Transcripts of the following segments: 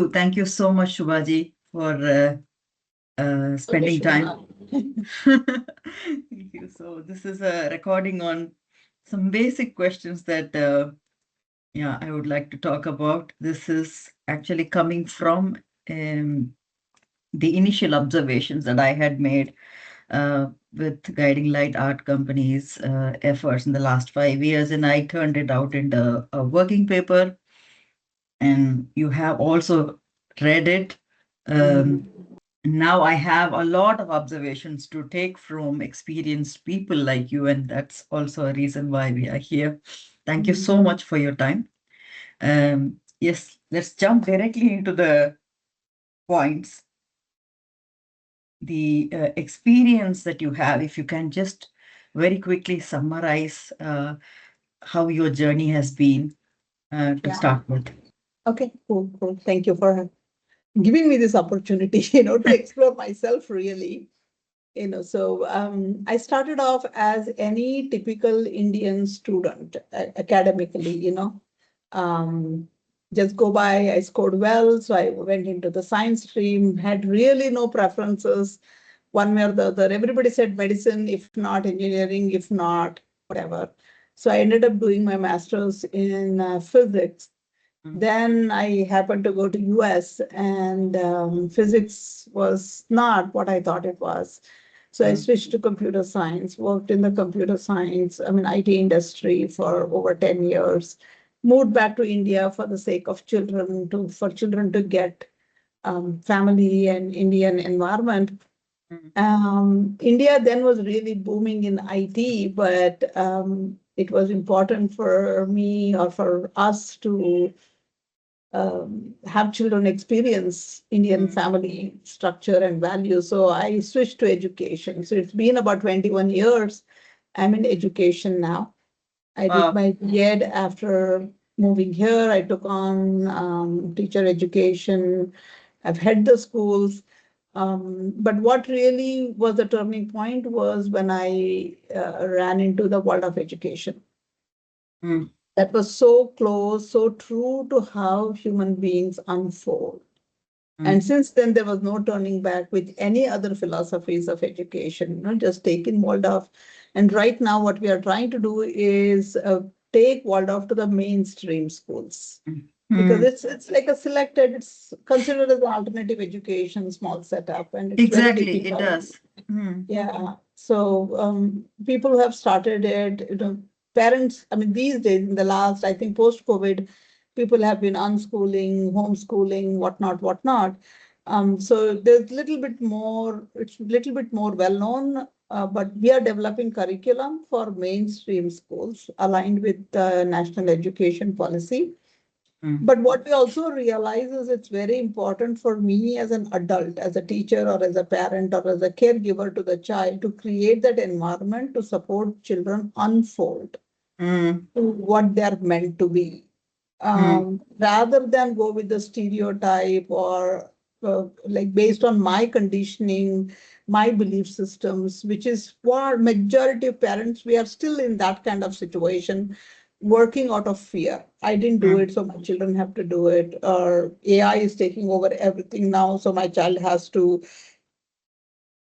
Thank you so much, Shubhaji, for Okay, spending time. Shubha. Thank you. So this is a recording on some basic questions that yeah, I would like to talk about. This is actually coming from um, the initial observations that I had made with Guiding Light Art Company's efforts in the last 5 years, and I turned it out into a working paper. And you have also read it. Um, Now I have a lot of observations to take from experienced people like you, and that's also a reason why we are here. Thank you so much for your time. Yes, let's jump directly into the points. The experience that you have, if you can just very quickly summarize how your journey has been to Yeah. start with. Okay, cool, cool. Thank you for giving me this opportunity, to explore myself really. So I started off as any typical Indian student academically, um, just go by. I scored well, so I went into the science stream, had really no preferences one way or the other. Everybody said medicine, if not engineering, if not whatever. So I ended up doing my master's in physics. Mm, Then I happened to go to US, and physics was not what I thought it was. So I mm, switched to computer science, worked in the computer science, IT industry for over 10 years, moved back to India for the sake of for children to get family and Indian environment. mm, India then was really booming in IT, but it was important for me or for us to have children experience Indian mm. family structure and values. So I switched to education. So it's been about 21 years. I'm in education now. I did Wow. my B.Ed after moving here. I took on teacher education. I've had the schools. But what really was the turning point was when I ran into the world of education. Mm, That was so close, so true to how human beings unfold. mm, And since then, there was no turning back with any other philosophies of education, just taking Waldorf. And right now, what we are trying to do is take Waldorf to the mainstream schools mm, because mm. it's like a selected, it's considered as an alternative education, small setup, and it's very Exactly, it difficult. does. Mm, Yeah. So people who have started it, parents, I mean, these days in the last, I think post-COVID, people have been unschooling, homeschooling, whatnot, whatnot. So there's little bit more, it's a little bit more well known, but we are developing curriculum for mainstream schools aligned with the national education policy. mm, But what we also realize is it's very important for me as an adult, as a teacher or as a parent or as a caregiver to the child to create that environment to support children unfold mm, to what they're meant to be. mm, Rather than go with the stereotype or like based on my conditioning, my belief systems, which is for majority of parents, we are still in that kind of situation, working out of fear. I didn't do mm. it, so my children have to do it. Or AI is taking over everything now, so my child has to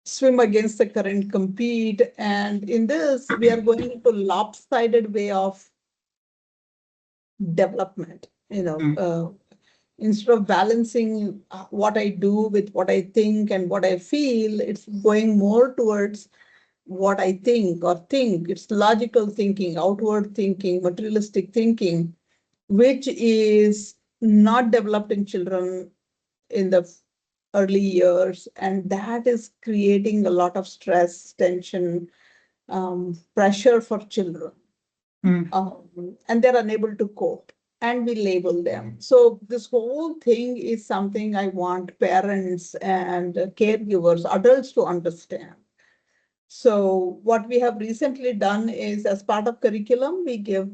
swim against the current, compete. And in this, we are going into lopsided way of development. Mm, Instead of balancing what I do with what I think and what I feel, it's going more towards what I think or think. It's logical thinking, outward thinking, materialistic thinking, which is not developed in children in the early years. And that is creating a lot of stress, tension, pressure for children, mm, and they're unable to cope, and we label them. So this whole thing is something I want parents and caregivers, adults to understand. So what we have recently done is, as part of curriculum, we give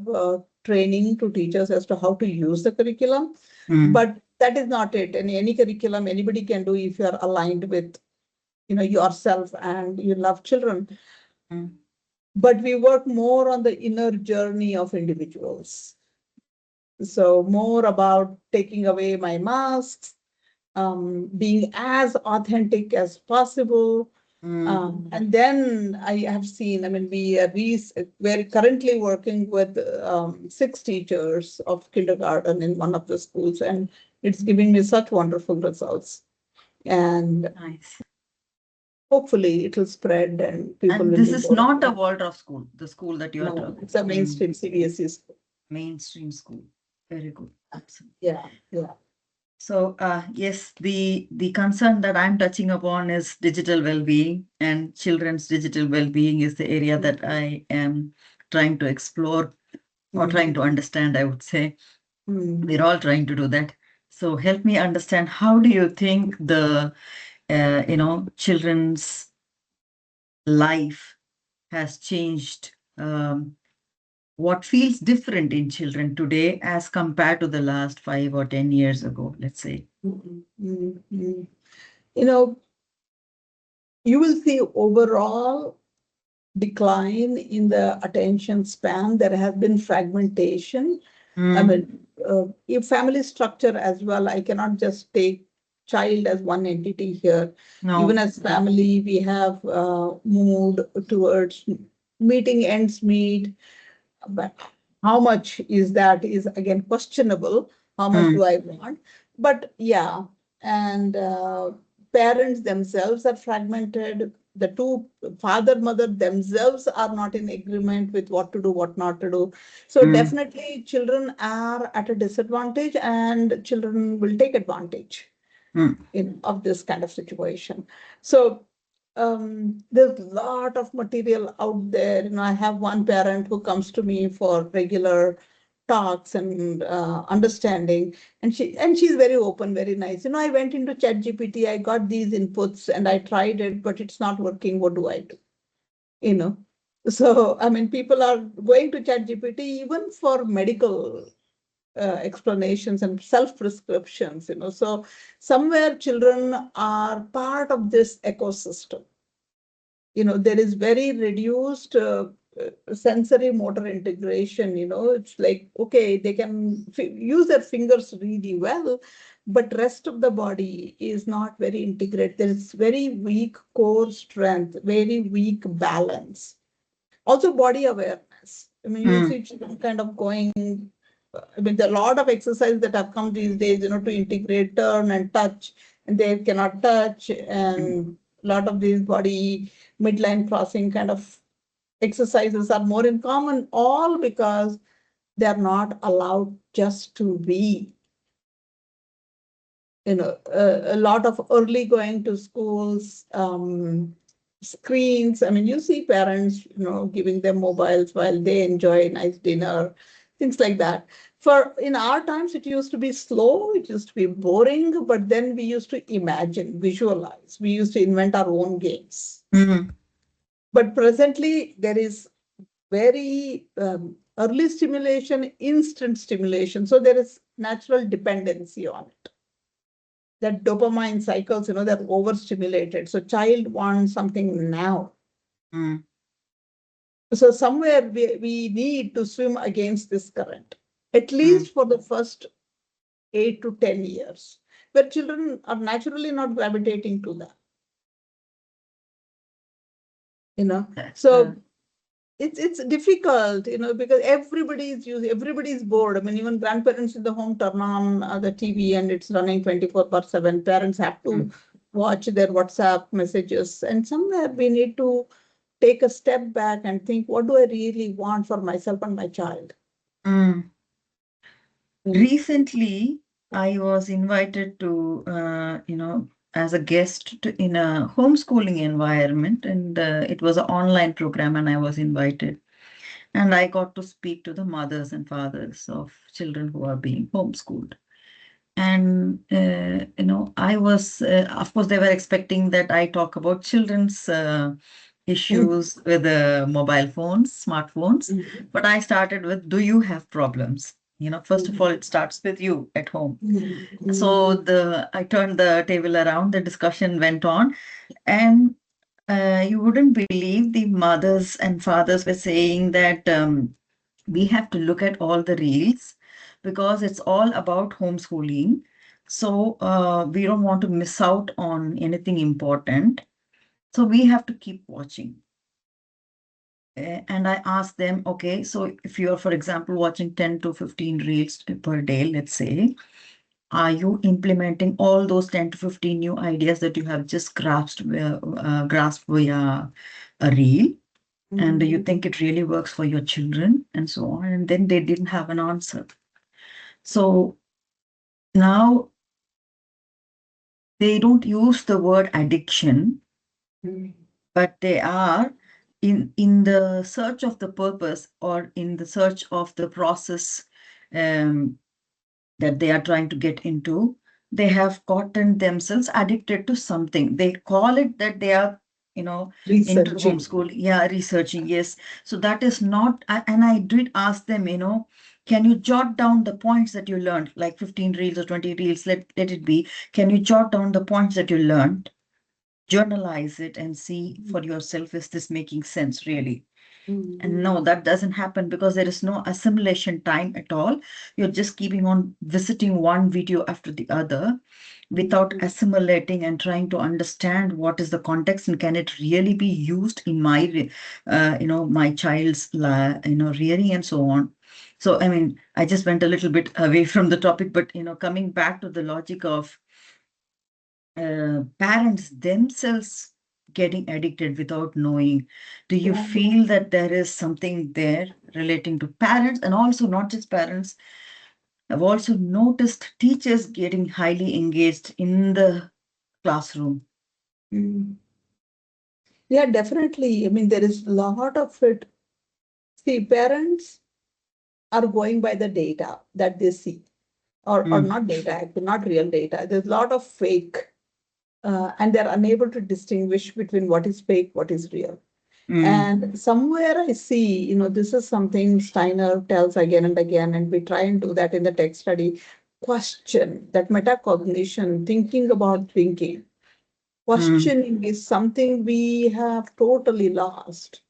training to teachers as to how to use the curriculum. mm, But that is not it. And any curriculum anybody can do if you are aligned with yourself and you love children. mm, But we work more on the inner journey of individuals. So more about taking away my masks, being as authentic as possible. And then I have seen, I mean, we're currently working with 6 teachers of kindergarten in one of the schools, and it's giving me such wonderful results. And Nice. hopefully it will spread and people And will this be is more not a aware. Waldorf school, the school that you are No, talking. it's a mainstream CBSE school. Mainstream school. Very good. Absolutely. Yeah, yeah. So, yes, the concern that I'm touching upon is digital well-being, and children's digital well-being is the area that I am trying to explore or trying to understand, I would say. We're all trying to do that. So help me understand, how do you think the children's life has changed? What feels different in children today as compared to the last 5 or 10 years ago, let's say? You know, you will see overall decline in the attention span. There has been fragmentation. I mean, if family structure as well, I cannot just take child as one entity here. Even No. as family, we have moved towards meeting ends meet. But how much is that is again questionable. How much Mm, do I want? But yeah, and parents themselves are fragmented. The two father mother themselves are not in agreement with what to do, what not to do. So mm, definitely children are at a disadvantage, and children will take advantage mm, of this kind of situation. So there's a lot of material out there. I have one parent who comes to me for regular talks and understanding, and she's very open, very nice. I went into ChatGPT, I got these inputs, and I tried it, but it's not working. What do I do? You know. So I mean, people are going to ChatGPT even for medical explanations and self-prescriptions. So somewhere children are part of this ecosystem. There is very reduced sensory motor integration. It's like, okay, they can use their fingers really well, but rest of the body is not very integrated. There is very weak core strength, very weak balance. Also body awareness. I mean, you mm, see children kind of going, I mean, there are a lot of exercises that have come these days, to integrate turn and touch, and they cannot touch, mm, and a lot of these body midline crossing kind of exercises are more in common, all because they are not allowed just to be. A lot of early going to schools, screens. I mean, you see parents, giving them mobiles while they enjoy a nice dinner, things like that. In our times, it used to be slow, it used to be boring, but then we used to imagine, visualize, we used to invent our own games. mm, But presently, there is very early stimulation, instant stimulation. So there is natural dependency on it. That dopamine cycles, they're overstimulated. So child wants something now. mm, So somewhere we need to swim against this current, at mm. least for the first 8 to 10 years, where children are naturally not gravitating to that. You know, That's so it's difficult, because everybody's bored. I mean, even grandparents in the home turn on the TV and it's running 24/7. Parents have to mm, watch their WhatsApp messages, and somewhere we need to take a step back and think, what do I really want for myself and my child? mm. Mm. Recently, I was invited to, as a guest in a homeschooling environment, and it was an online program, and I was invited. And I got to speak to the mothers and fathers of children who are being homeschooled. And, I was, of course, they were expecting that I talk about children's Mm. issues with mobile phones, smartphones. Mm. But I started with, do you have problems? First of all, Mm. it starts with you at home. Mm. So Mm. I turned the table around, the discussion went on, and you wouldn't believe the mothers and fathers were saying that we have to look at all the reels because it's all about homeschooling. So we don't want to miss out on anything important. So we have to keep watching. And I ask them, okay, so if you're, for example, watching 10 to 15 reels per day, let's say, are you implementing all those 10 to 15 new ideas that you have just grasped via a reel? And do you think it really works for your children? And so on. And then they didn't have an answer. So now they don't use the word addiction, but they are in the search of the purpose or in the search of the process um, that they are trying to get into. They have gotten themselves addicted to something. They call it that they are, into Researching. homeschool. Yeah, researching. Yes. So that is not, and I did ask them, can you jot down the points that you learned, like 15 reels or 20 reels, let it be. Can you jot down the points that you learned? Journalize it and see for yourself, is this making sense really? And no, that doesn't happen because there is no assimilation time at all. You're just keeping on visiting one video after the other without assimilating and trying to understand what is the context and can it really be used in my, my child's, rearing and so on. So, I mean, I just went a little bit away from the topic, but, coming back to the logic of parents themselves getting addicted without knowing. Do you feel that there is something there relating to parents, and also not just parents? I've also noticed teachers getting highly engaged in the classroom. Yeah, definitely. I mean, there is a lot of it. See, parents are going by the data that they see, or Mm, not data, actually, not real data. There's a lot of fake, and they're unable to distinguish between what is fake, what is real. mm, And somewhere I see, this is something Steiner tells again and again, and we try and do that in the tech study. Question, that metacognition, thinking about thinking. mm, Questioning is something we have totally lost.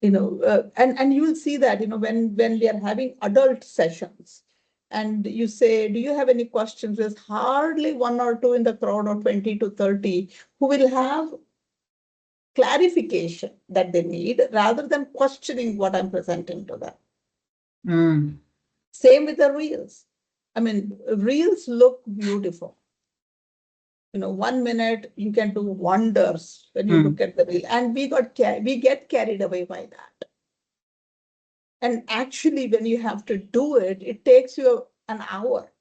And you will see that, when we are having adult sessions, and you say, do you have any questions? There's hardly one or two in the crowd of 20 to 30 who will have clarification that they need rather than questioning what I'm presenting to them. mm, Same with the reels. I mean, reels look beautiful. 1 minute you can do wonders when you mm, look at the reel, and we get carried away by that. And actually, when you have to do it, it takes you an hour.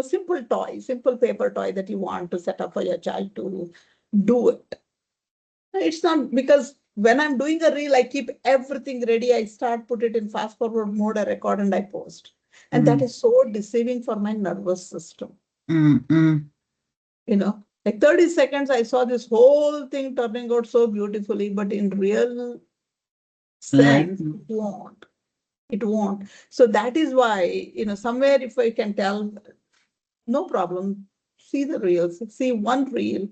Simple toy, simple paper toy that you want to set up for your child to do it. It's not because when I'm doing a reel, I keep everything ready. I put it in fast forward mode, I record and I post. And that mm, is so deceiving for my nervous system. mm, mm. Like 30 seconds, I saw this whole thing turning out so beautifully, but in real Like, sense, it won't. It won't. So that is why, somewhere if I can tell, no problem, see the reels, see one reel,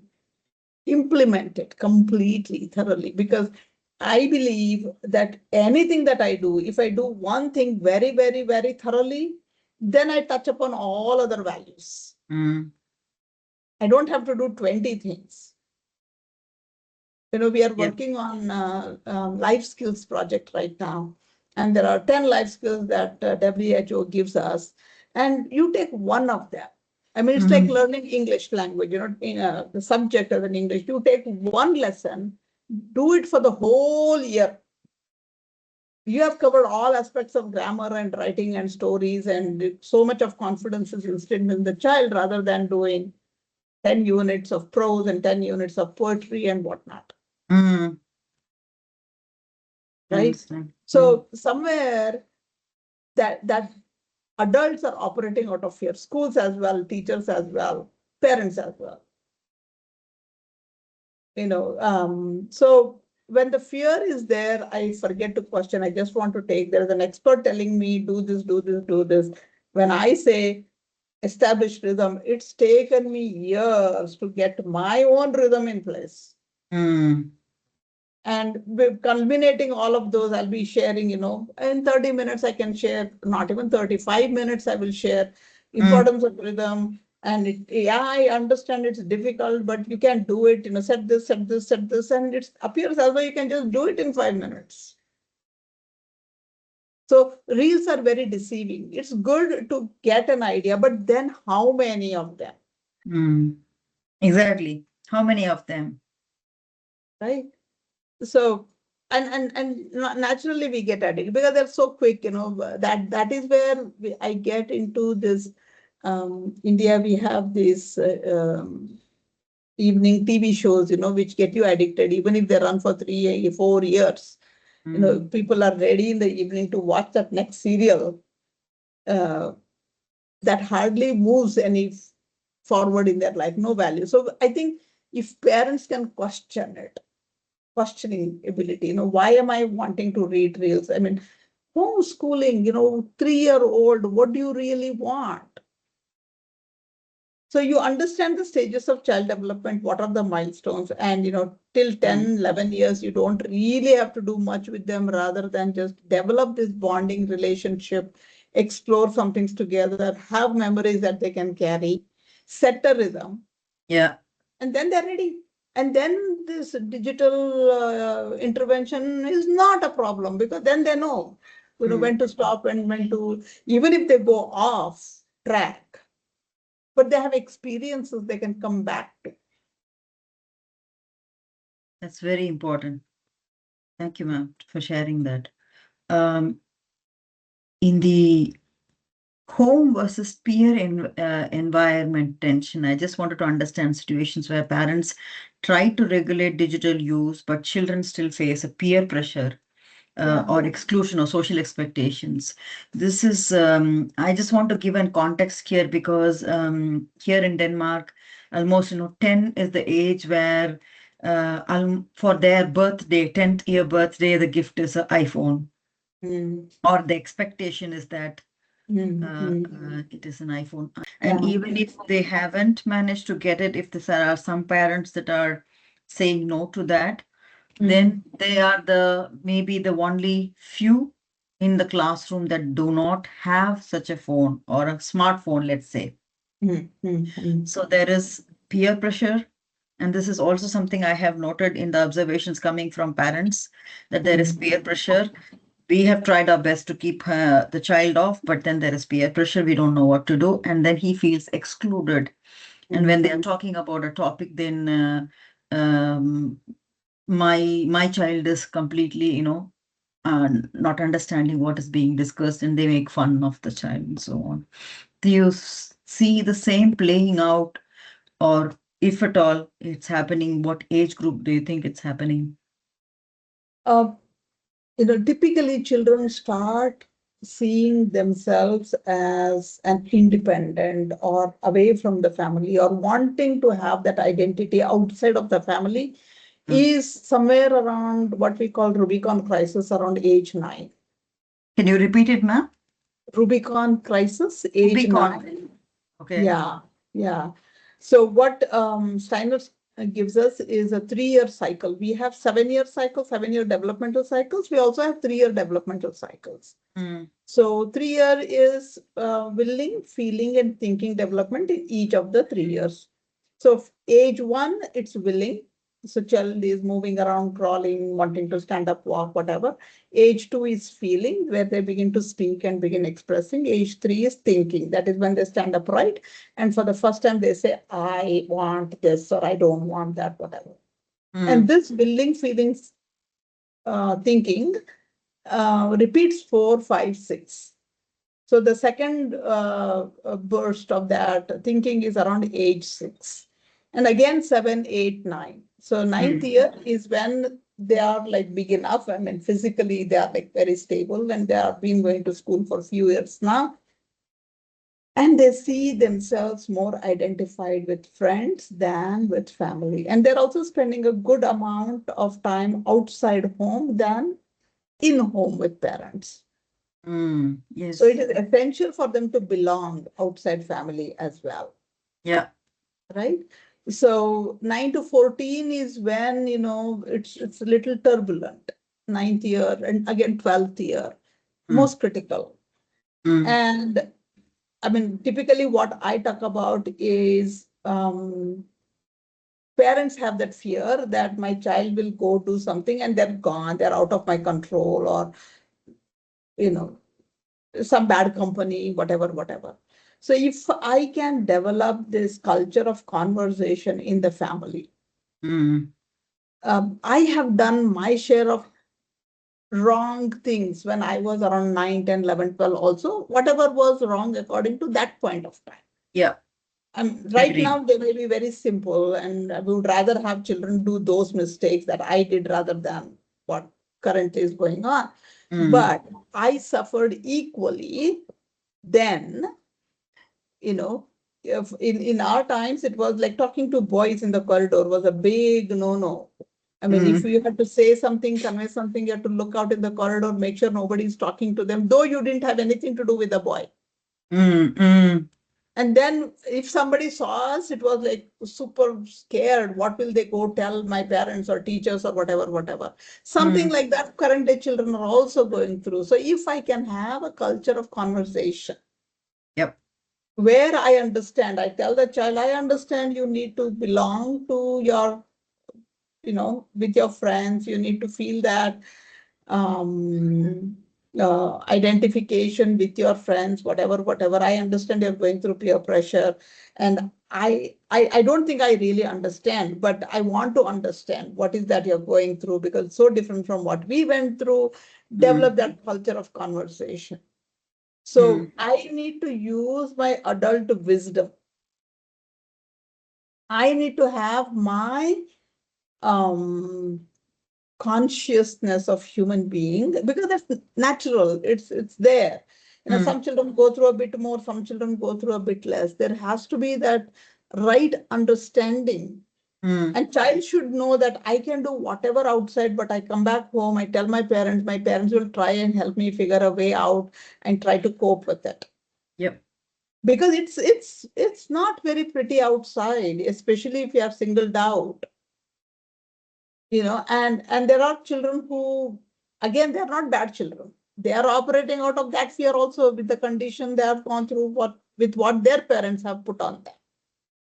implement it completely, thoroughly, because I believe that anything that I do, if I do one thing very, very, very thoroughly, then I touch upon all other values. mm, I don't have to do 20 things. We are yeah. working on life skills project right now, and there are 10 life skills that WHO gives us, and you take one of them. I mean, it's like Mm, learning English language, in the subject as an English. You take one lesson, do it for the whole year. You have covered all aspects of grammar and writing and stories, and so much of confidence is instilled in the child rather than doing 10 units of prose and 10 units of poetry and whatnot. mm, I Right? understand. Mm, So somewhere that adults are operating out of fear, schools as well, teachers as well, parents as well. So when the fear is there, I forget to question. I just want to take. There is an expert telling me, do this, do this, do this. When I say establish rhythm, it's taken me years to get my own rhythm in place. mm, And culminating all of those, I'll be sharing, in 30 minutes, I can share, not even 35 minutes, I will share mm, importance of rhythm. And yeah, I understand it's difficult, but you can do it, set this, set this, set this, and it appears as though you can just do it in 5 minutes. So reels are very deceiving. It's good to get an idea, but then how many of them, Mm. Exactly. How many of them? right? So, and naturally we get addicted because they're so quick, that is where I get into this. India, we have these evening TV shows, which get you addicted, even if they run for 3, 4 years. Mm. People are ready in the evening to watch that next serial uh, that hardly moves any forward in their life, no value. So I think if parents can question it, questioning ability, why am I wanting to read reels? I mean, homeschooling, 3-year-old, what do you really want? So you understand the stages of child development, what are the milestones, and till Mm. 10, 11 years, you don't really have to do much with them rather than just develop this bonding relationship, explore some things together, have memories that they can carry, set a rhythm, Yeah. and then they're ready. And then this digital intervention is not a problem because then they know, Mm. when to stop and when to, even if they go off track, but they have experiences they can come back to. That's very important. Thank you, ma'am, for sharing that. Um, in the home versus peer environment tension, I just wanted to understand situations where parents try to regulate digital use, but children still face a peer pressure Yeah. or exclusion or social expectations. This is, I just want to give an context here because here in Denmark, almost, 10 is the age where for their birthday, 10th year birthday, the gift is an iPhone, Mm, or the expectation is that mm. it is an iPhone. And Yeah. even if they haven't managed to get it, if there are some parents that are saying no to that, then Mm, they are maybe the only few in the classroom that do not have such a phone or a smartphone, let's say. mm. So there is peer pressure. And this is also something I have noted in the observations coming from parents, that there is Mm, peer pressure. We have tried our best to keep the child off, but then there is peer pressure. We don't know what to do. And then he feels excluded. And when mm, they are talking about a topic, then my child is completely, not understanding what is being discussed, and they make fun of the child and so on. Do you see the same playing out, or if at all it's happening, what age group do you think it's happening? Uh, Typically children start seeing themselves as an independent or away from the family or wanting to have that identity outside of the family Mm. is somewhere around what we call Rubicon crisis around age 9. Can you repeat it, ma'am? Rubicon crisis, age Rubicon. 9. Okay. Yeah, yeah. So what Steiner gives us is a 3-year cycle. We have 7-year cycles, 7-year developmental cycles. We also have 3-year developmental cycles. Mm. So 3-year is willing, feeling, and thinking development in each of the 3 years. So age 1, it's willing. So child is moving around, crawling, wanting to stand up, walk, whatever. Age 2 is feeling, where they begin to speak and begin expressing. Age 3 is thinking. That is when they stand upright. And for the first time, they say, I want this or I don't want that, whatever. And Mm. this willing, feelings, thinking repeats 4, 5, 6. So the second burst of that thinking is around age 6. And again, 7, 8, 9. So ninth Mm. year is when they are like big enough. I mean, physically, they are like very stable and they have been going to school for a few years now. And they see themselves more identified with friends than with family. And they're also spending a good amount of time outside home than in home with parents. Mm. So it Yes. is essential for them to belong outside family as well, Yeah. right? So 9 to 14 is when, it's a little turbulent. Ninth year and again 12th year, Mm. most critical. Mm. And I mean, typically what I talk about is parents have that fear that my child will go do something and they're gone, they're out of my control, or, you know, some bad company, whatever, whatever. So if I can develop this culture of conversation in the family, Mm, I have done my share of wrong things when I was around 9, 10, 11, 12. Also, whatever was wrong according to that point of time. yeah, Right agree. now, they may be very simple, and we would rather have children do those mistakes that I did rather than what currently is going on. Mm, But I suffered equally then, you know, if in our times, it was like talking to boys in the corridor was a big no-no. I mean, if mm, you had to say something, convey something, you had to look out in the corridor, make sure nobody's talking to them, though you didn't have anything to do with the boy. mm, mm, And then if somebody saw us, it was like super scared. What will they go tell my parents or teachers or whatever, whatever. Something mm. like that current day children are also going through. So if I can have a culture of conversation Yep. where I understand, I tell the child, I understand you need to belong to your, with your friends, you need to feel that um, identification with your friends, whatever, whatever. I understand you're going through peer pressure. And I don't think I really understand, but I want to understand what is that you're going through because it's so different from what we went through. Mm, Develop that culture of conversation. mm, So I need to use my adult wisdom. I need to have my um, consciousness of human being because that's natural. It's there. mm, Some children go through a bit more, some children go through a bit less. There has to be that right understanding. mm. And child should know that I can do whatever outside, but I come back home, I tell my parents will try and help me figure a way out and try to cope with it. Yep. Because it's not very pretty outside, especially if you have singled out, and there are children who, again, they're not bad children. They are operating out of that fear also with the condition they have gone through what their parents have put on them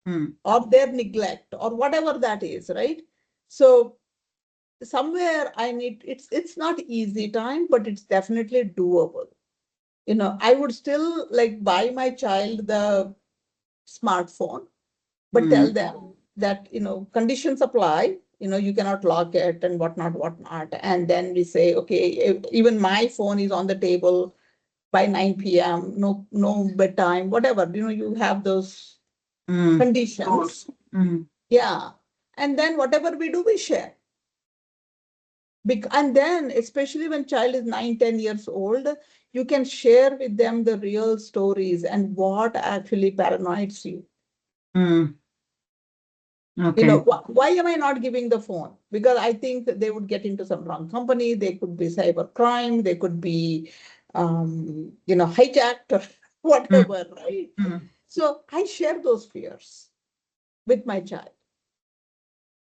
Mm, or their neglect or whatever that is, right? So somewhere I need, it's not easy time, but it's definitely doable. I would still like buy my child the smartphone, but tell mm, them that conditions apply. You cannot lock it and whatnot. And then we say, okay, even my phone is on the table by 9 p.m. No bedtime, whatever. You have those mm. conditions. Mm, Yeah, and then whatever we do, we share. And then, especially when child is 9, 10 years old, you can share with them the real stories and what actually paranoids you. mm. Okay. Why am I not giving the phone? Because I think that they would get into some wrong company. They could be cyber crime. They could be, hijacked or Mm, whatever, right? mm. So I share those fears with my child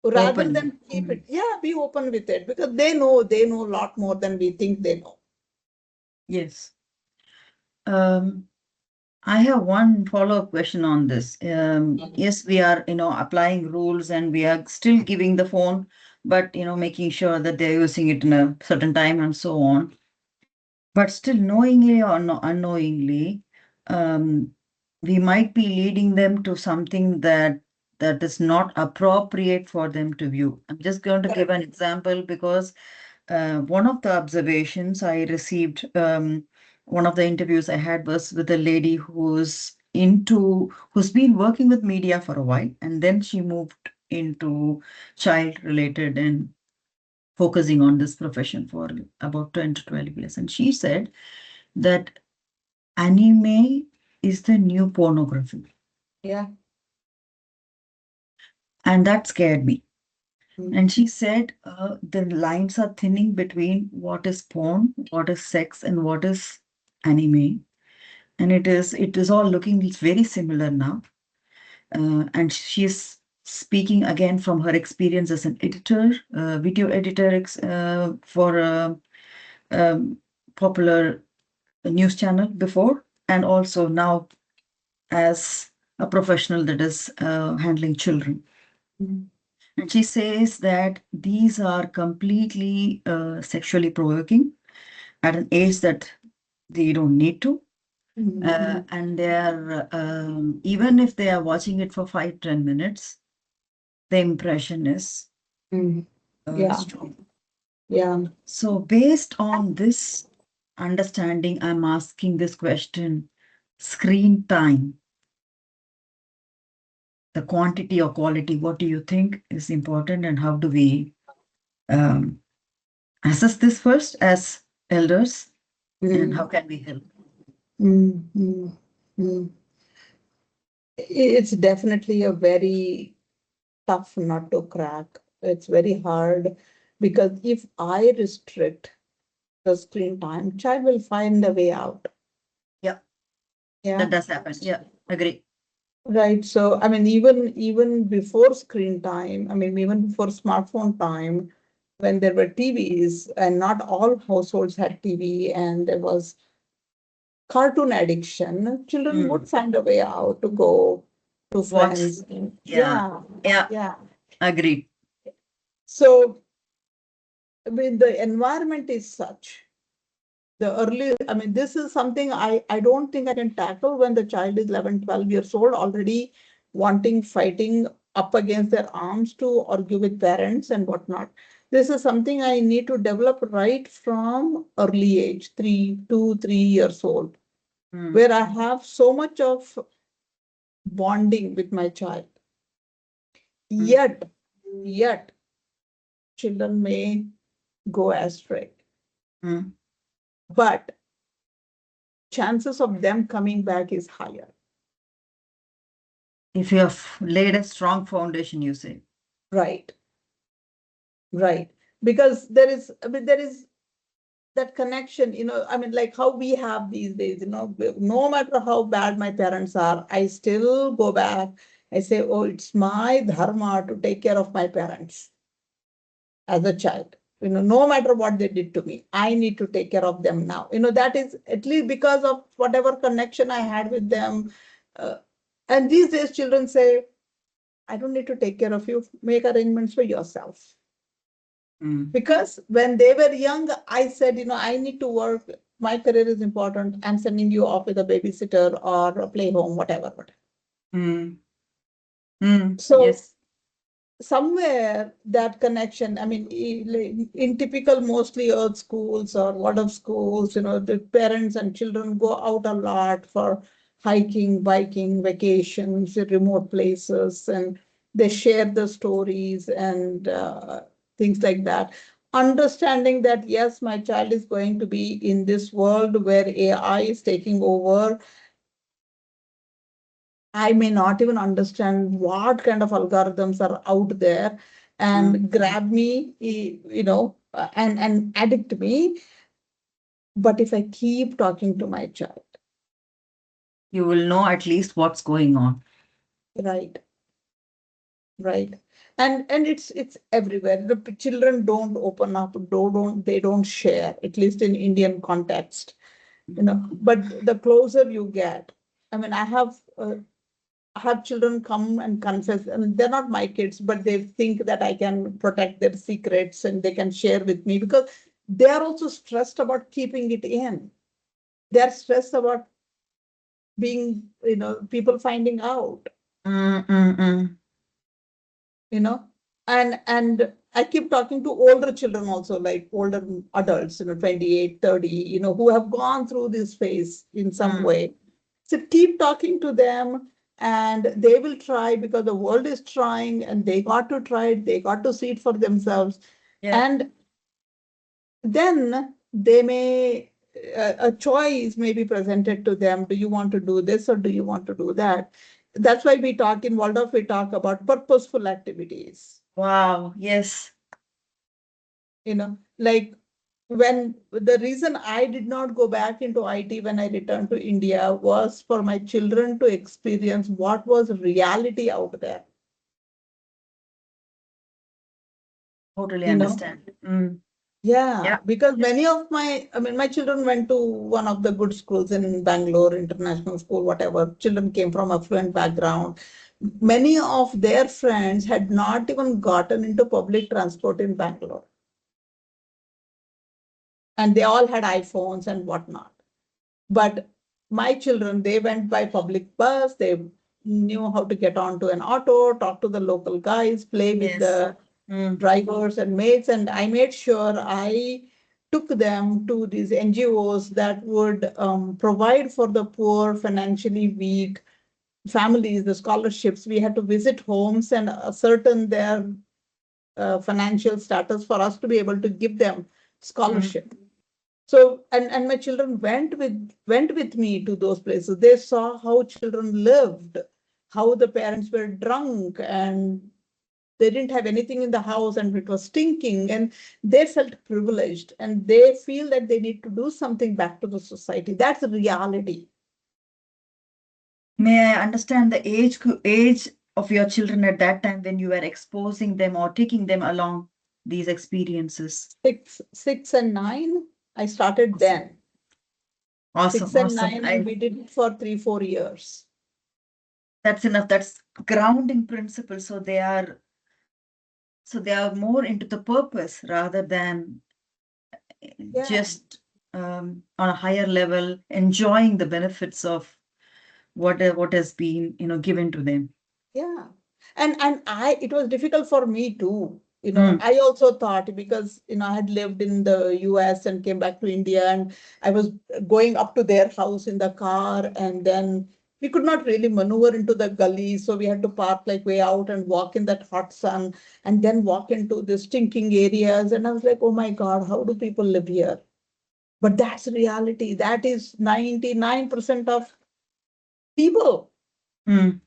rather Openly. than keep Mm. it. Yeah, be open with it because they know a lot more than we think they know. Yes. Um, I have one follow-up question on this. Yes, we are, applying rules and we are still giving the phone, but, making sure that they're using it in a certain time and so on. But still, knowingly or no, unknowingly, um, we might be leading them to something that is not appropriate for them to view. I'm just going to give Correct. an example because one of the observations I received, one of the interviews I had was with a lady who's been working with media for a while, and then she moved into child related and focusing on this profession for about 10 to 12 years. And she said that anime is the new pornography. Yeah. And that scared me. Mm. And she said the lines are thinning between what is porn, what is sex, and what is anime. And it is all looking very similar now. And she's speaking again from her experience as an editor, video editor for a um, popular news channel before, and also now as a professional that is handling children. Mm. And she says that these are completely sexually provoking at an age that they don't need to. Mm. And they're, even if they are watching it for 5-10 minutes, the impression is Mm. Yeah, strong. yeah. So, based on this understanding, I'm asking this question: screen time, the quantity or quality, what do you think is important, and how do we um, assess this first as elders, and how Mm. can we help? Mm. Mm. Mm. It's definitely a very tough nut to crack. It's very hard because if I restrict the screen time, child will find a way out. Yeah, Yeah. that does happen. Yeah, agree. Right. So, I mean, even before screen time, I mean, even before smartphone time, when there were TVs, and not all households had TV, and there was cartoon addiction, children Mm. would find a way out to go to What's, friends. yeah, Yeah, yeah, yeah. agreed. So, I mean, the environment is such. The early, I mean, this is something I don't think I can tackle when the child is 11, 12 years old, already wanting, fighting up against their arms to argue with parents and whatnot. This is something I need to develop right from early age, 3 years old, Mm. where I have so much of bonding with my child. Mm. Yet, children may go astray, Mm. but chances of them coming back is higher. If you have laid a strong foundation, you say. Right, right. Because there is, I mean, there is that connection, I mean, like how we have these days, no matter how bad my parents are, I still go back. I say, oh, it's my dharma to take care of my parents as a child. No matter what they did to me, I need to take care of them now. That is at least because of whatever connection I had with them. Uh, and these days, children say, I don't need to take care of you, make arrangements for yourself. Mm. Because when they were young, I said, I need to work. My career is important. I'm sending you off with a babysitter or a play home, whatever. Mm. Mm. So Yes. somewhere that connection, I mean, in typical mostly earth schools or lot of schools, the parents and children go out a lot for hiking, biking, vacations, remote places, and they share the stories and things like that. Understanding that, yes, my child is going to be in this world where AI is taking over. I may not even understand what kind of algorithms are out there Mm. and grab me, and addict me. But if I keep talking to my child, You will know at least what's going on. right, right, and it's everywhere. The children don't open up, they don't share, at least in Indian context, Mm. But the closer you get, I mean, I have children come and confess, and they're not my kids, but they think that I can protect their secrets and they can share with me because they are also stressed about keeping it in. They're stressed about being, people finding out, Mm. Mm. Mm. you know, and I keep talking to older children also, like older adults, 28, 30, who have gone through this phase in some Mm. way. So keep talking to them, and they will try because the world is trying and they got to try it, they got to see it for themselves. Yeah. And then they may, a choice may be presented to them. Do you want to do this or do you want to do that? That's why we talk in Waldorf, we talk about purposeful activities. Wow. Yes. Like when the reason I did not go back into IT when I returned to India was for my children to experience what was reality out there. Totally You know, understand. Mm. Yeah, Yeah. because many of my children went to one of the good schools in Bangalore, international school, whatever. Children came from affluent background. Many of their friends had not even gotten into public transport in Bangalore, and they all had iPhones and whatnot. But my children, they went by public bus. They knew how to get onto an auto, talk to the local guys, play with Yes. the Mm, drivers and maids. And I made sure I took them to these NGOs that would provide for the poor, financially weak families the scholarships. We had to visit homes and ascertain their financial status for us to be able to give them mm. scholarship. So, and my children went with me to those places. They saw how children lived, how the parents were drunk and they didn't have anything in the house and it was stinking, and they felt privileged and they feel that they need to do something back to the society. That's the reality. May I understand the age of your children at that time when you were exposing them or taking them along these experiences? 6 and 9, I started Awesome. then. Awesome. Six and Awesome. nine, and we did it for 3, 4 years. That's enough. That's grounding principle. So they are more into the purpose rather than Yeah, just on a higher level enjoying the benefits of what has been given to them. yeah. And I it was difficult for me too. Mm, I also thought, because I had lived in the US and came back to India, and I was going up to their house in the car, and then we could not really maneuver into the gully, so we had to park like way out and walk in that hot sun and then walk into the stinking areas. And I was like, oh my God, how do people live here? But that's reality. That is 99% of people. mm,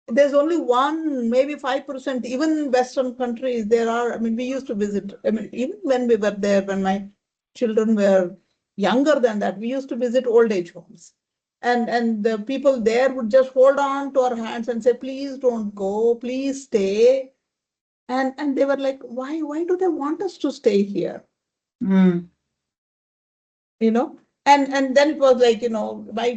There's only one, maybe 5%. Even in Western countries, there are. I mean, we used to visit. I mean, even when we were there, when my children were younger than that, we used to visit old age homes. And the people there would just hold on to our hands and say, please don't go, please stay. And they were like, why do they want us to stay here? mm. you know and then it was like,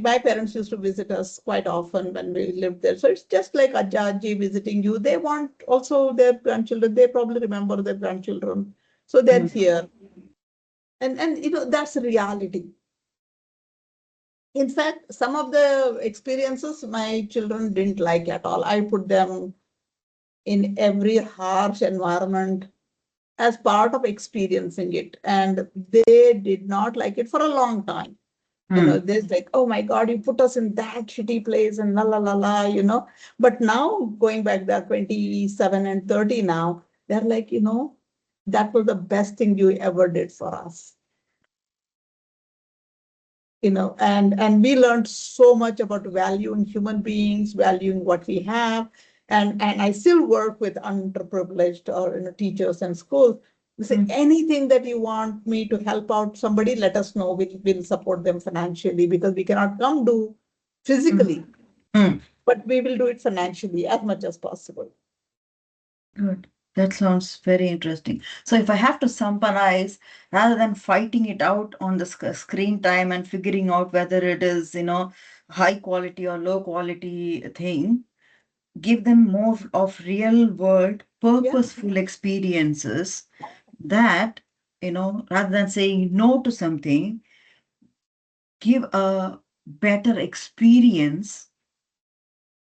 my parents used to visit us quite often when we lived there, so it's just like a Ajaji visiting you. They want also their grandchildren, they probably remember their grandchildren, so they're Mm. here. And that's the reality. In fact, some of the experiences my children didn't like at all. I put them in every harsh environment as part of experiencing it, and they did not like it for a long time. Mm. There's like, oh my God, you put us in that shitty place and la la la la. But now going back, they're 27 and 30 now. They're like, that was the best thing you ever did for us. And we learned so much about valuing human beings, valuing what we have. And I still work with underprivileged or teachers and schools. They say, Mm. anything that you want me to help out somebody, let us know. We'll support them financially, because we cannot come do Mm. physically, Mm. but we will do it financially as much as possible. Good. That sounds very interesting. So if I have to summarize, rather than fighting it out on the screen time and figuring out whether it is, high quality or low quality thing, give them more of real world Yeah, purposeful experiences that, rather than saying no to something, give a better experience.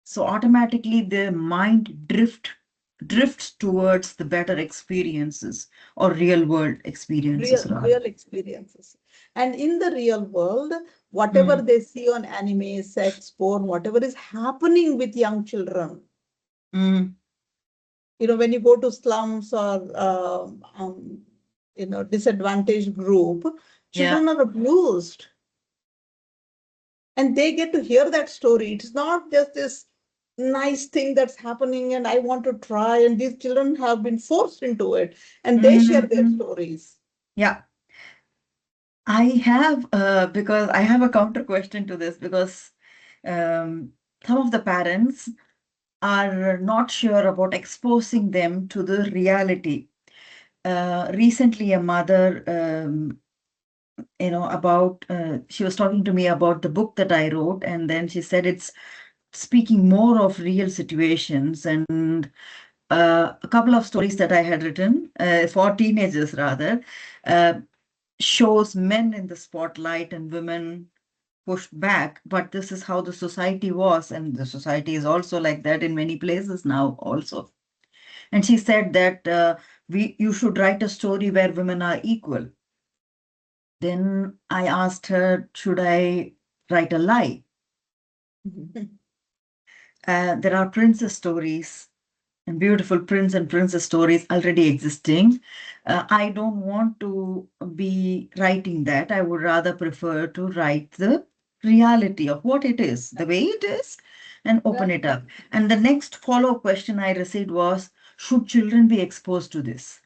So automatically the mind drifts towards the better experiences or real world experiences rather. real experiences. And in the real world, whatever Mm, they see on anime, sex, porn, whatever is happening with young children, mm, when you go to slums or disadvantaged group, yeah. children are abused, and they get to hear that story. It's not just this nice thing that's happening and I want to try, and these children have been forced into it, and they share their Mhm. stories. Yeah. I have because I have a counter question to this because um, some of the parents are not sure about exposing them to the reality. recently a mother, about, she was talking to me about the book that I wrote, and then she said it's speaking more of real situations. And a couple of stories that I had written for teenagers, rather, uh, shows men in the spotlight and women pushed back. But this is how the society was, and the society is also like that in many places now, also. And she said that you should write a story where women are equal. Then I asked her, should I write a lie? There are princess stories and beautiful prince and princess stories already existing. I don't want to be writing that. I would rather prefer to write the reality of what it is, the way it is, and open it up. And the next follow-up question I received was, should children be exposed to this?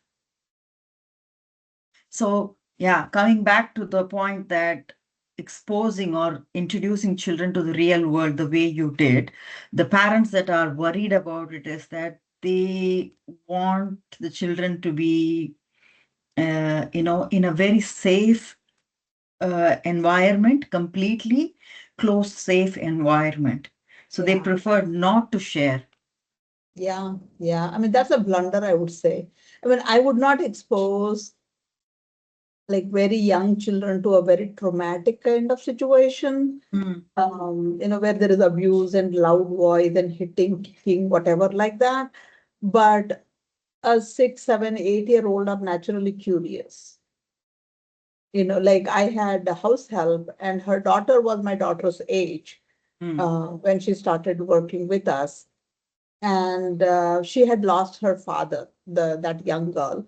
So, yeah, coming back to the point that exposing or introducing children to the real world the way you did, the parents that are worried about it is that they want the children to be, in a very safe environment, completely closed, safe environment. So they prefer not to share. Yeah, yeah. I mean, that's a blunder, I would say. I mean, I would not expose like very young children to a very traumatic kind of situation, Mm, where there is abuse and loud voice and hitting, kicking, whatever like that. But a 6, 7, 8-year-old are naturally curious. Like I had a house help, and her daughter was my daughter's age mm, when she started working with us. And she had lost her father, that young girl.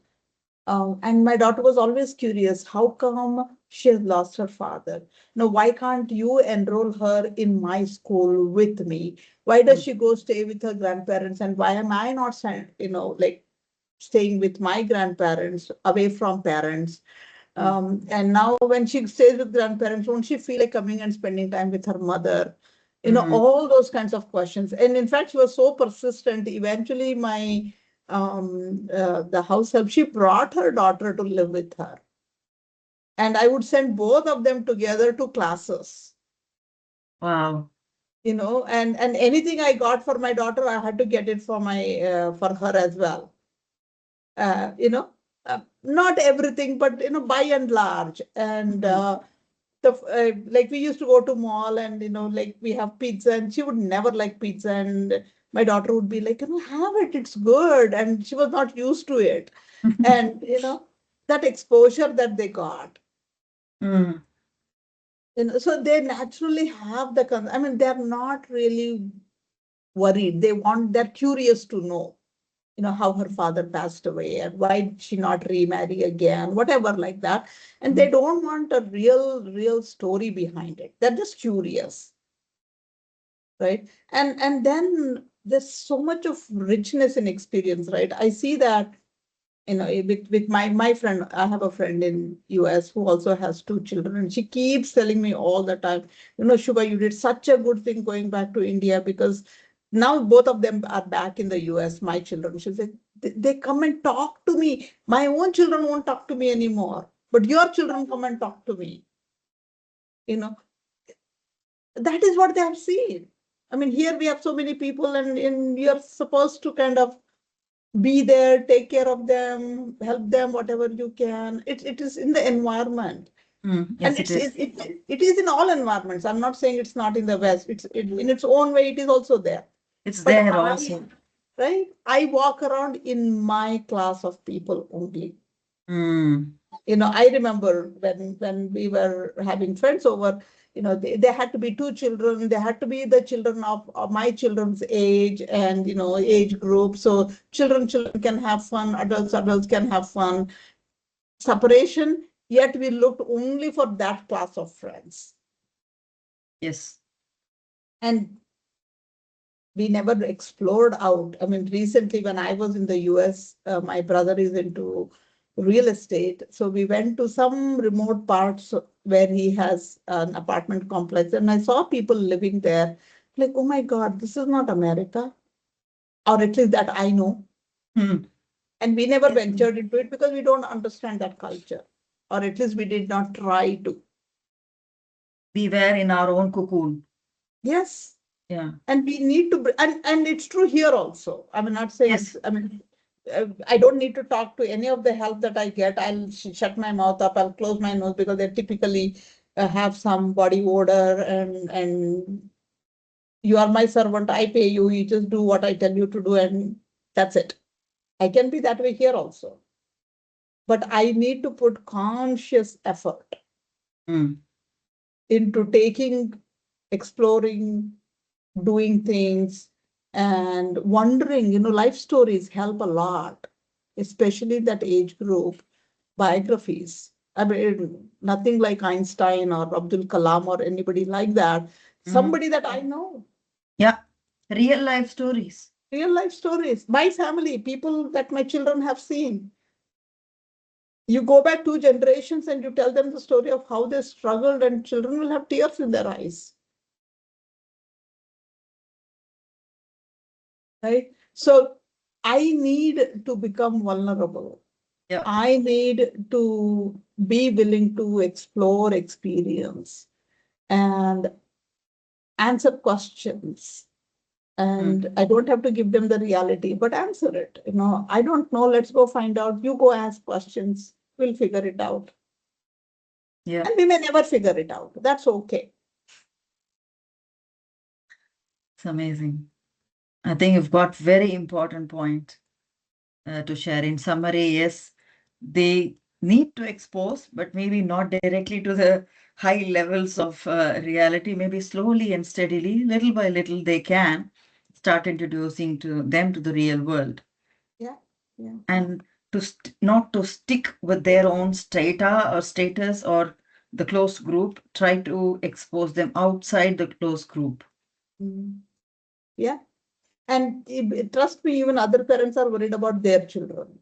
And my daughter was always curious, how come she has lost her father? Now, why can't you enroll her in my school with me? Why does mm, she go stay with her grandparents? And why am I not, like staying with my grandparents away from parents? mm, And now when she stays with grandparents, won't she feel like coming and spending time with her mother? mm. All those kinds of questions. And in fact, she was so persistent. Eventually, the house help, she brought her daughter to live with her. And I would send both of them together to classes, Wow. and anything I got for my daughter, I had to get it for her as well. uh, you know, Not everything, but by and large. And Mm, like we used to go to mall, and like we have pizza, and she would never like pizza, and my daughter would be like, have it, it's good, and she was not used to it. And that exposure that they got, mm, so they naturally have I mean, they're not really worried. They're curious to know, how her father passed away and why did she not remarry again, whatever like that. And they mm, don't want a real story behind it. They're just curious, right? And then there's so much of richness in experience, right? I see that, with my friend. I have a friend in US who also has 2 children, and she keeps telling me all the time, Shubha, you did such a good thing going back to India, because now both of them are back in the US, my children. She said, they come and talk to me. My own children won't talk to me anymore, but your children come and talk to me. You know, that is what they have seen. I mean, here we have so many people, and you're supposed to kind of be there, take care of them, help them whatever you can. It is in the environment. mm. And Yes, it is. it is in all environments. I'm not saying it's not in the West. In its own way, it is also there. It's But there also. right, I walk around in my class of people only. Mm, I remember when we were having friends over, they had to be 2 children. They had to be the children of my children's age and, age group. So children can have fun, adults can have fun. Separation, yet we looked only for that class of friends. yes. And we never explored out. I mean, recently when I was in the US, my brother is into real estate. So we went to some remote parts where he has an apartment complex, and I saw people living there. Like, oh my God, this is not America, or at least that I know. Mm, And we never Yes. ventured into it because we don't understand that culture, or at least we did not try to. We were in our own cocoon. Yes. Yeah. And we need to, and it's true here also. I'm not saying Yes. it's, I mean, I don't need to talk to any of the help that I get. I'll shut my mouth up, I'll close my nose because they typically have some body odor, and you are my servant, I pay you, you just do what I tell you to do, and that's it. I can be that way here also. But I need to put conscious effort Mm. into taking, exploring, doing things, and wondering. Life stories help a lot, especially that age group. Biographies, I mean, nothing like Einstein or Abdul Kalam or anybody like that. Mm. Somebody that I know. Yeah. Real life stories. Real life stories, my family, people that my children have seen. You go back 2 generations and you tell them the story of how they struggled, and children will have tears in their eyes. Right? So I need to become vulnerable. Yeah. I need to be willing to explore, experience, and answer questions. Mm. And I don't have to give them the reality, but answer it. I don't know. Let's go find out. You go ask questions. We'll figure it out. Yeah. And we may never figure it out. That's okay. It's amazing. I think you've got very important point to share. In summary, yes, they need to expose, but maybe not directly to the high levels of reality. Maybe slowly and steadily, little by little, they can start introducing to them to the real world, Yeah. Yeah. and to not to stick with their own strata or status or the close group. Try to expose them outside the close group. Mm. Yeah. And trust me, even other parents are worried about their children.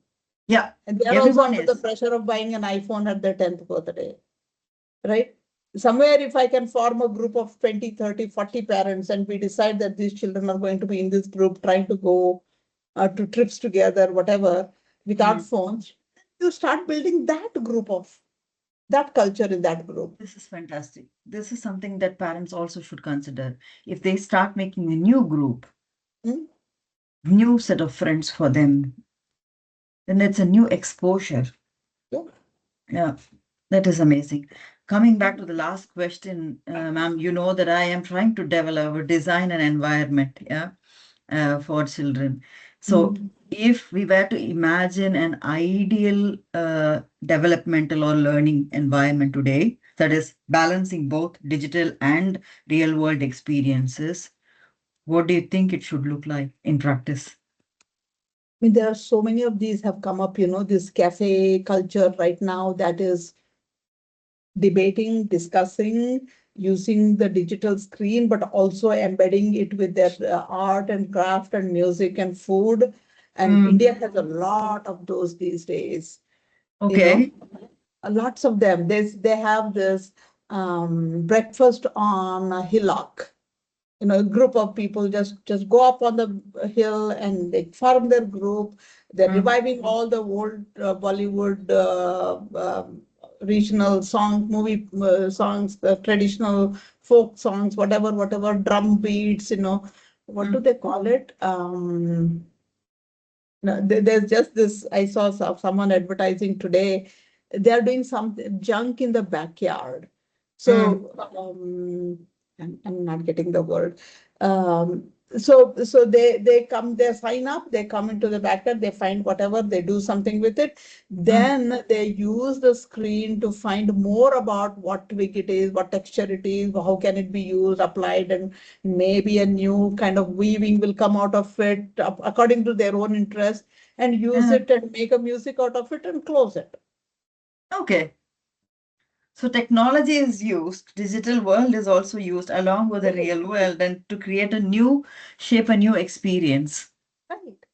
Yeah, And they are also everyone under the is. pressure of buying an iPhone at their 10th birthday, right? Somewhere, if I can form a group of 20, 30, 40 parents, and we decide that these children are going to be in this group trying to go to trips together, whatever, without Mm. phones, you start building that culture in that group. This is fantastic. This is something that parents also should consider. If they start making a new group, Mm. new set of friends for them, then it's a new exposure. Yeah. Yeah, that is amazing. Coming back to the last question, ma'am, you know that I am trying to develop or design an environment, yeah, for children. So Mm. if we were to imagine an ideal developmental or learning environment today, that is balancing both digital and real world experiences, what do you think it should look like in practice? I mean, there are so many of these have come up, this cafe culture right now that is debating, discussing, using the digital screen, but also embedding it with their art and craft and music and food. And Mm, India has a lot of those these days, you know, okay. lots of them. They have this breakfast on a hillock. A group of people just go up on the hill and they form their group. They're Mm, reviving all the old Bollywood regional movie songs, the traditional folk songs, whatever, drum beats. What do mm, they call it? No, there's just this. I saw someone advertising today. They're doing some junk in the backyard. mm, So I'm not getting the word. So they come, they sign up, they come into the backyard, they find whatever, they do something with it. mm. Then they use the screen to find more about what twig it is, what texture it is, how can it be used, applied, and maybe a new kind of weaving will come out of it according to their own interest, and use Uh, it and make a music out of it and close it. okay. So technology is used, digital world is also used along with the real world and to create a new shape, a new experience. Right.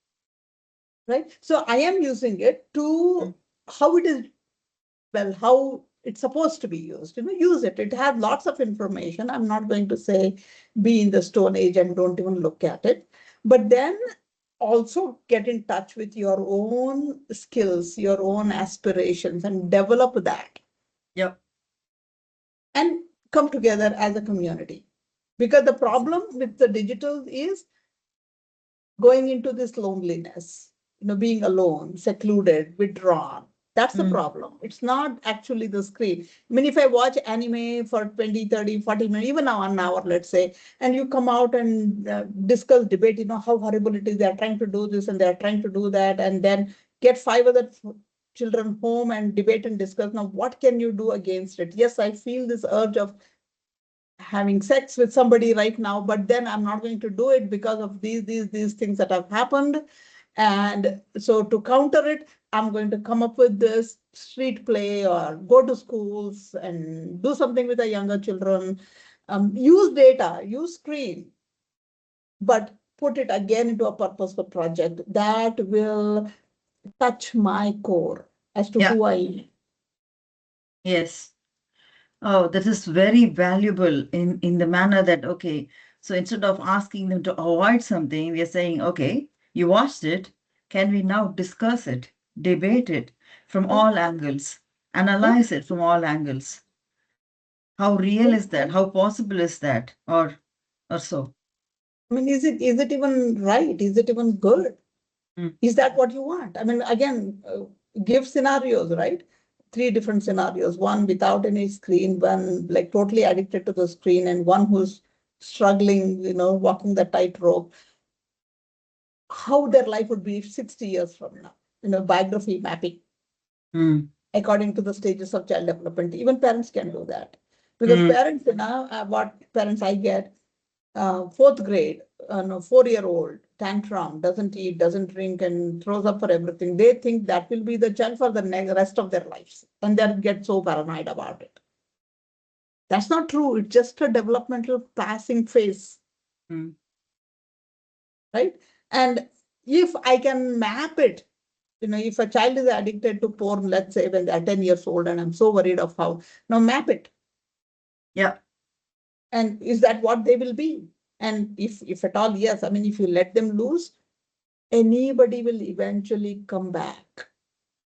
Right. So I am using it to how it is, well, how it's supposed to be used. Use it. It has lots of information. I'm not going to say be in the Stone Age and don't even look at it. But then also get in touch with your own skills, your own aspirations, and develop that Yep. and come together as a community. Because the problem with the digital is going into this loneliness, being alone, secluded, withdrawn. That's the Mm, problem. It's not actually the screen. I mean, if I watch anime for 20, 30, 40 minutes, even now an hour, let's say, and you come out and discuss, debate, how horrible it is. They're trying to do this and they're trying to do that, and then get five other children home and debate and discuss. Now, what can you do against it? Yes, I feel this urge of having sex with somebody right now, but then I'm not going to do it because of these things that have happened. And so to counter it, I'm going to come up with this street play or go to schools and do something with the younger children. Use data, use screen, but put it again into a purposeful project that will touch my core as to yeah. who I am. Yes. Oh, that is very valuable in the manner that, okay, so instead of asking them to avoid something, we are saying, okay, you watched it. Can we now discuss it, debate it from Yeah, all angles, yeah, analyze it from all angles? How real yeah. is that? How possible is that? Or so. I mean, is it even right? Is it even good? Mm, Is that what you want? I mean, again, give scenarios, right? Three different scenarios: one without any screen, one like totally addicted to the screen, and one who's struggling, walking the tightrope. How their life would be 60 years from now, biography mapping mm, according to the stages of child development. Even parents can do that. Because mm. parents now, what parents I get, fourth grade, no, 4-year-old tantrum, doesn't eat, doesn't drink, and throws up for everything. They think that will be the child for the rest of their lives, and they get so paranoid about it. That's not true. It's just a developmental passing phase, Mm. right? And if I can map it, if a child is addicted to porn, let's say when they're 10 years old, and I'm so worried of how, now map it. Yeah. And is that what they will be? And if at all, yes. I mean, if you let them loose, anybody will eventually come back.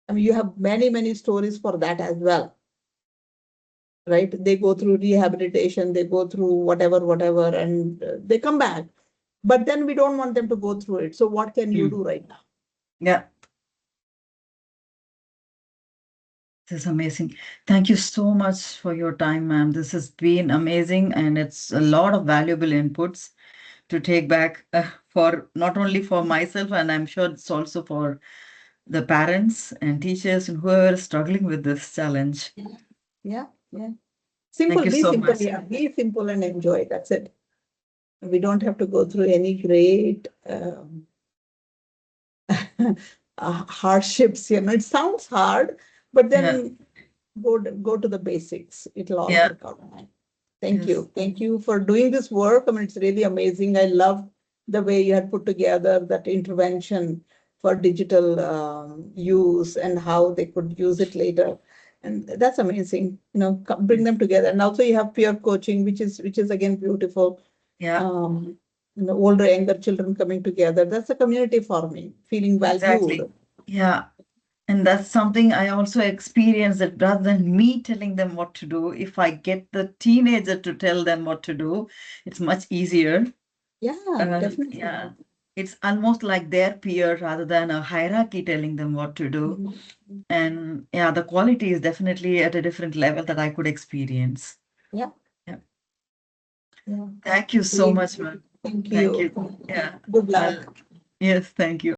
I mean, you have many, many stories for that as well, right? They go through rehabilitation, they go through whatever, and they come back. But then we don't want them to go through it. So what can you Mm. do right now? Yeah. This is amazing. Thank you so much for your time, ma'am. This has been amazing, and it's a lot of valuable inputs to take back for not only for myself, and I'm sure it's also for the parents and teachers and whoever is struggling with this challenge. Yeah, yeah. Thank Simple, you be so simple. much. Yeah, be simple and enjoy. That's it. We don't have to go through any great hardships. It sounds hard, but Yeah, then go to the basics. It'll all yeah, work out fine. Thank yes, you. Thank you for doing this work. I mean, it's really amazing. I love the way you had put together that intervention for digital use and how they could use it later. And that's amazing. Bring yes, them together. And also you have peer coaching, which is again beautiful. yeah, Um, older, younger children coming together. That's a community for me, feeling exactly. valued. Yeah. And that's something I also experienced that rather than me telling them what to do, if I get the teenager to tell them what to do, it's much easier. Yeah, definitely. Yeah, it's almost like their peer rather than a hierarchy telling them what to do. Mhm. And yeah, the quality is definitely at a different level that I could experience. Yeah, Yeah. yeah. Thank you so Really, much, ma'am. thank Thank you. you. Yeah. Good I'll, luck. yes, thank you.